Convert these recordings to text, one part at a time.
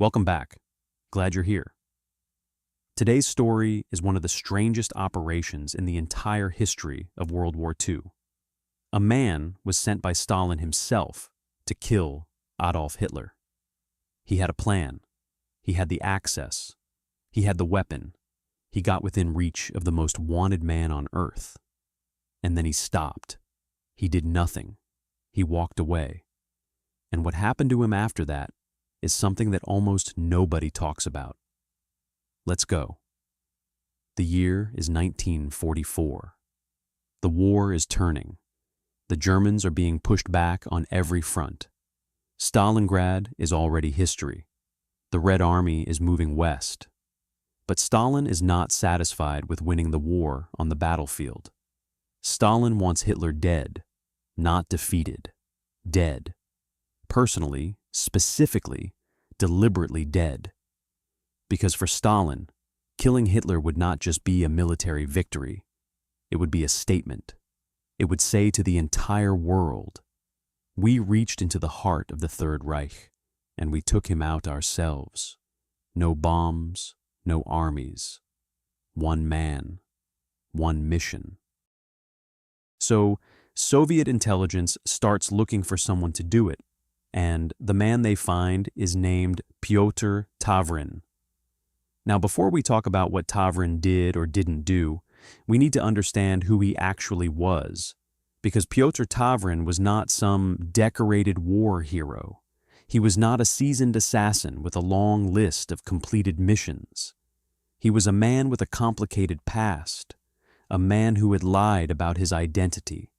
Welcome back. Glad you're here. Today's story is one of the strangest operations in the entire history of World War II. A man was sent by Stalin himself to kill Adolf Hitler. He had a plan. He had the access. He had the weapon. He got within reach of the most wanted man on earth. And then he stopped. He did nothing. He walked away. And what happened to him after that is something that almost nobody talks about. Let's go. The year is 1944. The war is turning. The Germans are being pushed back on every front. Stalingrad is already history. The Red Army is moving west. But Stalin is not satisfied with winning the war on the battlefield. Stalin wants Hitler dead, not defeated. Dead. Personally, specifically, deliberately dead. Because for Stalin, killing Hitler would not just be a military victory. It would be a statement. It would say to the entire world, we reached into the heart of the Third Reich, and we took him out ourselves. No bombs, no armies. One man, one mission. So, Soviet intelligence starts looking for someone to do it, and the man they find is named Pyotr Tavrin. Now, before we talk about what Tavrin did or didn't do, we need to understand who he actually was, because Pyotr Tavrin was not some decorated war hero. He was not a seasoned assassin with a long list of completed missions. He was a man with a complicated past, a man who had lied about his identity,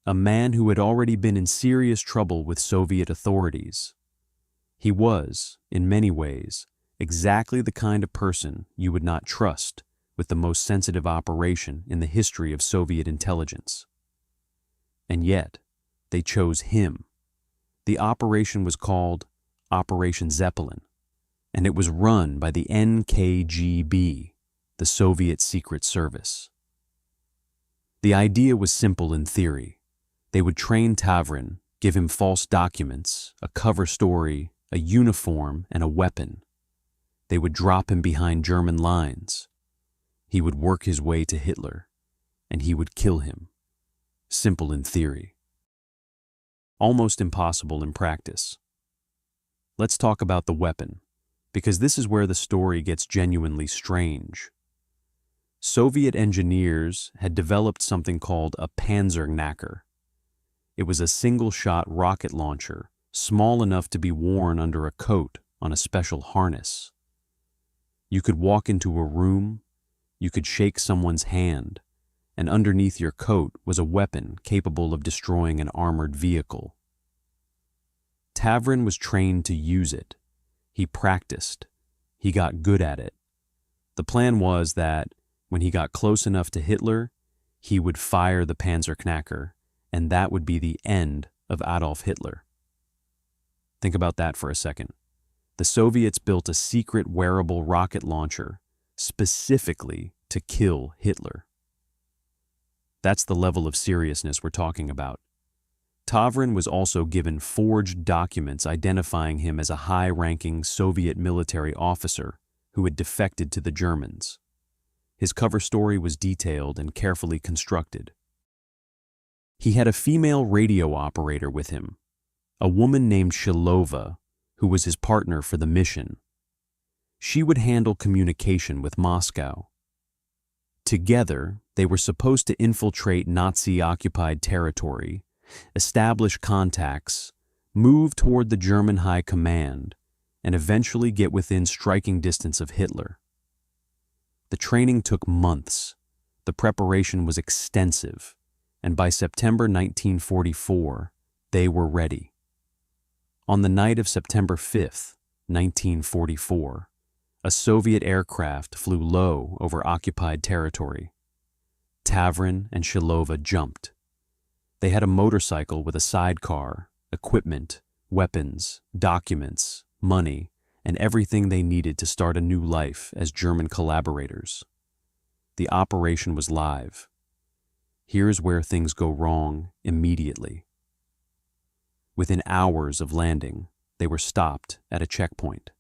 a man who had already been in serious trouble with Soviet authorities. He was, in many ways, exactly the kind of person you would not trust with the most sensitive operation in the history of Soviet intelligence. And yet, they chose him. The operation was called Operation Zeppelin, and it was run by the NKGB, the Soviet Secret Service. The idea was simple in theory. They would train Tavrin, give him false documents, a cover story, a uniform, and a weapon. They would drop him behind German lines. He would work his way to Hitler, and he would kill him. Simple in theory. Almost impossible in practice. Let's talk about the weapon, because this is where the story gets genuinely strange. Soviet engineers had developed something called a Panzerknacker. It was a single-shot rocket launcher, small enough to be worn under a coat on a special harness. You could walk into a room, you could shake someone's hand, and underneath your coat was a weapon capable of destroying an armored vehicle. Tavrin was trained to use it. He practiced. He got good at it. The plan was that, when he got close enough to Hitler, he would fire the Panzerknacker, and that would be the end of Adolf Hitler. Think about that for a second. The Soviets built a secret wearable rocket launcher specifically to kill Hitler. That's the level of seriousness we're talking about. Tavrin was also given forged documents identifying him as a high-ranking Soviet military officer who had defected to the Germans. His cover story was detailed and carefully constructed. He had a female radio operator with him, a woman named Shilova, who was his partner for the mission. She would handle communication with Moscow. Together, they were supposed to infiltrate Nazi-occupied territory, establish contacts, move toward the German High Command, and eventually get within striking distance of Hitler. The training took months. The preparation was extensive, and by September 1944, they were ready. On the night of September 5th, 1944, a Soviet aircraft flew low over occupied territory. Tavrin and Shilova jumped. They had a motorcycle with a sidecar, equipment, weapons, documents, money, and everything they needed to start a new life as German collaborators. The operation was live. Here's where things go wrong immediately. Within hours of landing, they were stopped at a checkpoint.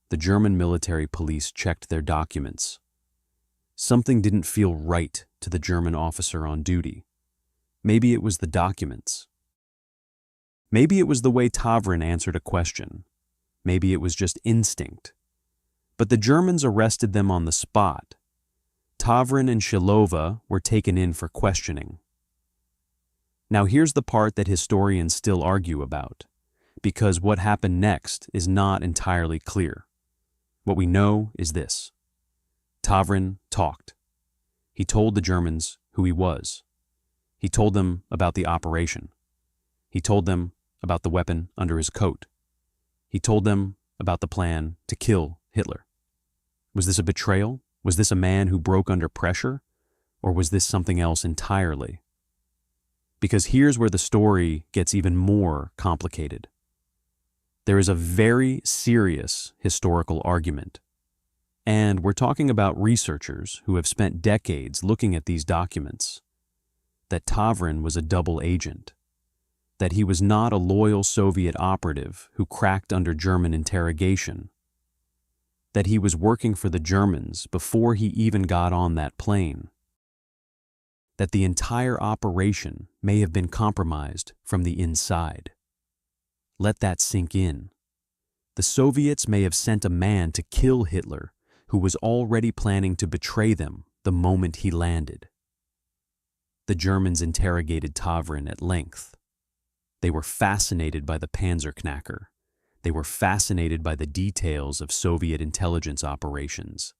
the German military police checked their documents. Something didn't feel right to the German officer on duty. Maybe it was the documents. Maybe it was the way Tavrin answered a question. Maybe it was just instinct. But the Germans arrested them on the spot. Tavrin and Shilova were taken in for questioning. Now here's the part that historians still argue about, because what happened next is not entirely clear. What we know is this. Tavrin talked. He told the Germans who he was. He told them about the operation. He told them about the weapon under his coat. He told them about the plan to kill Hitler. Was this a betrayal? Was this a man who broke under pressure? Or was this something else entirely? Because here's where the story gets even more complicated. There is a very serious historical argument. And we're talking about researchers who have spent decades looking at these documents, that Tavrin was a double agent, that he was not a loyal Soviet operative who cracked under German interrogation, that he was working for the Germans before he even got on that plane, that the entire operation may have been compromised from the inside. Let that sink in. The Soviets may have sent a man to kill Hitler who was already planning to betray them the moment he landed. The Germans interrogated Tavrin at length. They were fascinated by the Panzerknacker. They were fascinated by the details of Soviet intelligence operations.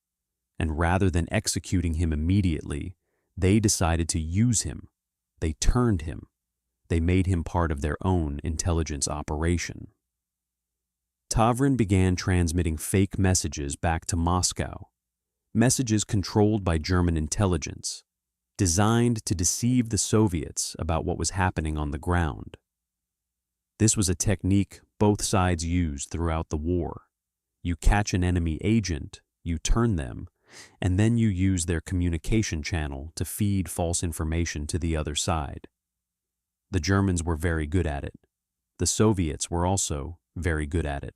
And rather than executing him immediately, they decided to use him. They turned him. They made him part of their own intelligence operation. Tavrin began transmitting fake messages back to Moscow, messages controlled by German intelligence, designed to deceive the Soviets about what was happening on the ground. This was a technique both sides used throughout the war. You catch an enemy agent, you turn them, and then you use their communication channel to feed false information to the other side. The Germans were very good at it. The Soviets were also very good at it.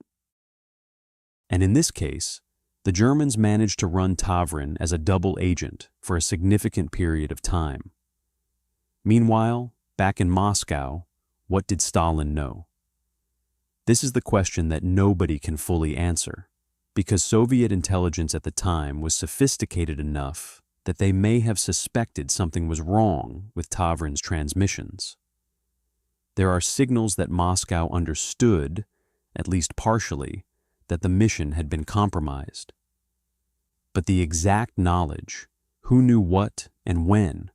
And in this case, the Germans managed to run Tavrin as a double agent for a significant period of time. Meanwhile, back in Moscow, what did Stalin know? This is the question that nobody can fully answer, because Soviet intelligence at the time was sophisticated enough that they may have suspected something was wrong with Tavrin's transmissions. There are signals that Moscow understood, at least partially, that the mission had been compromised. But the exact knowledge, who knew what and when,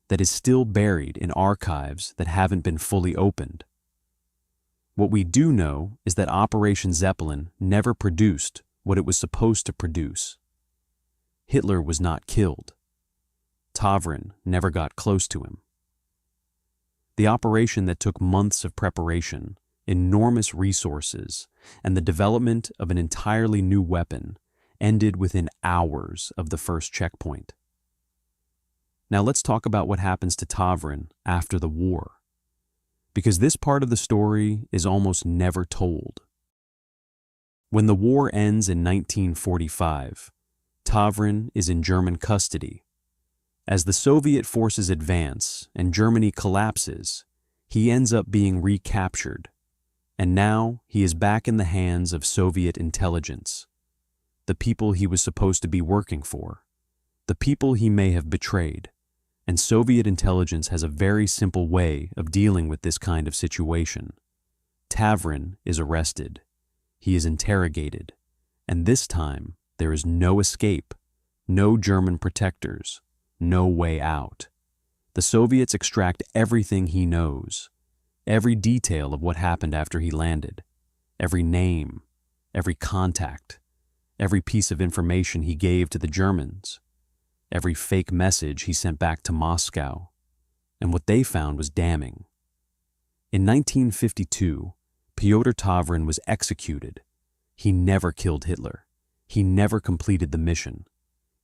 that is still buried in archives that haven't been fully opened. What we do know is that Operation Zeppelin never produced what it was supposed to produce. Hitler was not killed. Tavrin never got close to him. The operation that took months of preparation, enormous resources, and the development of an entirely new weapon ended within hours of the first checkpoint. Now let's talk about what happens to Tavrin after the war, because this part of the story is almost never told. When the war ends in 1945, Tavrin is in German custody. As the Soviet forces advance and Germany collapses, he ends up being recaptured, and now he is back in the hands of Soviet intelligence, the people he was supposed to be working for, the people he may have betrayed. And Soviet intelligence has a very simple way of dealing with this kind of situation. Tavrin is arrested. He is interrogated. And this time, there is no escape, no German protectors, no way out. The Soviets extract everything he knows, every detail of what happened after he landed, every name, every contact, every piece of information he gave to the Germans, every fake message he sent back to Moscow, and what they found was damning. In 1952, Pyotr Tavrin was executed. He never killed Hitler. He never completed the mission.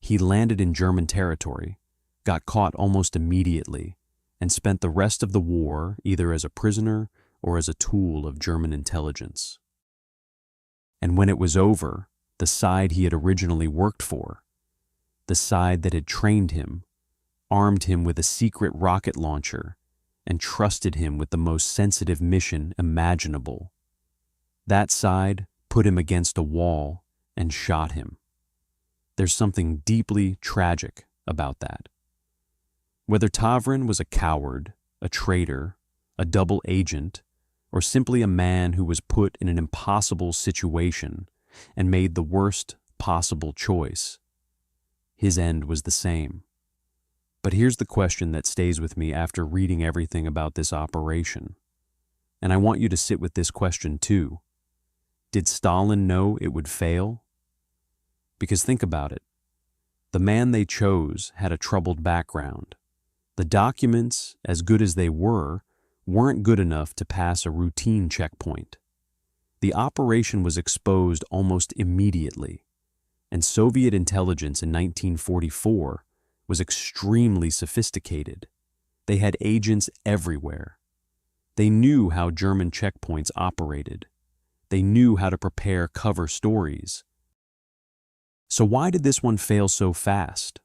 He landed in German territory, got caught almost immediately, and spent the rest of the war either as a prisoner or as a tool of German intelligence. And when it was over, the side he had originally worked for, the side that had trained him, armed him with a secret rocket launcher, and trusted him with the most sensitive mission imaginable. That side put him against a wall and shot him. There's something deeply tragic about that. Whether Tavrin was a coward, a traitor, a double agent, or simply a man who was put in an impossible situation and made the worst possible choice, his end was the same. But here's the question that stays with me after reading everything about this operation. And I want you to sit with this question too. Did Stalin know it would fail? Because think about it. The man they chose had a troubled background. The documents, as good as they were, weren't good enough to pass a routine checkpoint. The operation was exposed almost immediately, and Soviet intelligence in 1944 was extremely sophisticated. They had agents everywhere. They knew how German checkpoints operated. They knew how to prepare cover stories. So why did this one fail so fast?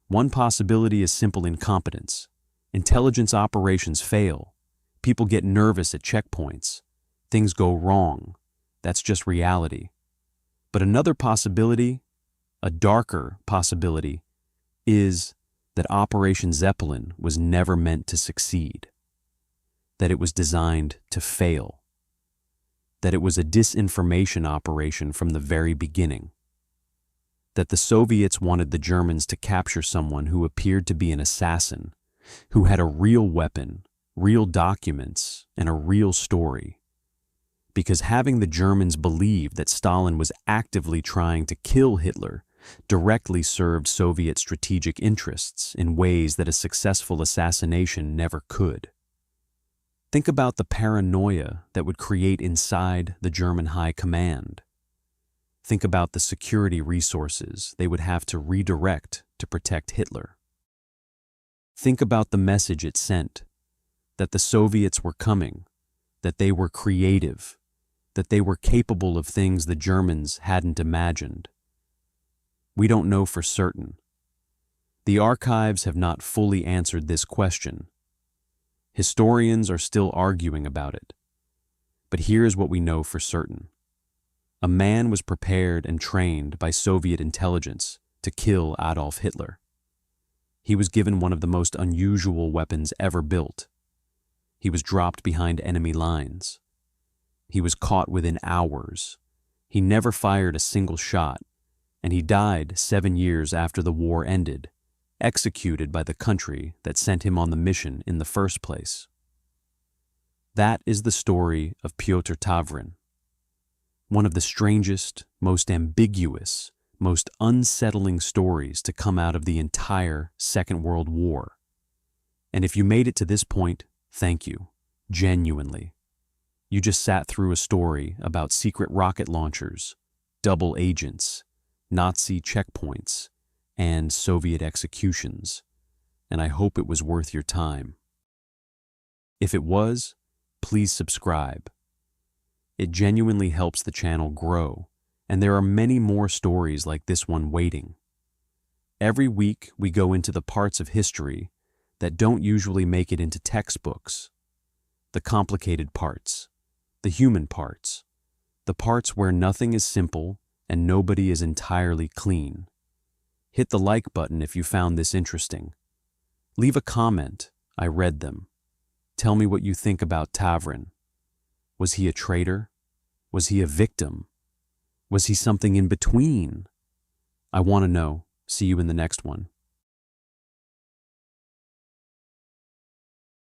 One possibility is simple incompetence. Intelligence operations fail. People get nervous at checkpoints. Things go wrong. That's just reality. But another possibility, a darker possibility, is that Operation Zeppelin was never meant to succeed. That it was designed to fail. That it was a disinformation operation from the very beginning. That the Soviets wanted the Germans to capture someone who appeared to be an assassin, who had a real weapon, real documents, and a real story. Because having the Germans believe that Stalin was actively trying to kill Hitler directly served Soviet strategic interests in ways that a successful assassination never could. Think about the paranoia that would create inside the German high command. Think about the security resources they would have to redirect to protect Hitler. Think about the message it sent, that the Soviets were coming, that they were creative, that they were capable of things the Germans hadn't imagined. We don't know for certain. The archives have not fully answered this question. Historians are still arguing about it. But here's what we know for certain. A man was prepared and trained by Soviet intelligence to kill Adolf Hitler. He was given one of the most unusual weapons ever built. He was dropped behind enemy lines. He was caught within hours. He never fired a single shot, and he died 7 years after the war ended, executed by the country that sent him on the mission in the first place. That is the story of Pyotr Tavrin. One of the strangest, most ambiguous, most unsettling stories to come out of the entire Second World War. And if you made it to this point, thank you, genuinely. You just sat through a story about secret rocket launchers, double agents, Nazi checkpoints, and Soviet executions, and I hope it was worth your time. If it was, please subscribe. It genuinely helps the channel grow, and there are many more stories like this one waiting. Every week we go into the parts of history that don't usually make it into textbooks. The complicated parts, the human parts, the parts where nothing is simple and nobody is entirely clean. Hit the like button if you found this interesting. Leave a comment, I read them. Tell me what you think about Tavrin. Was he a traitor? Was he a victim? Was he something in between? I want to know. See you in the next one.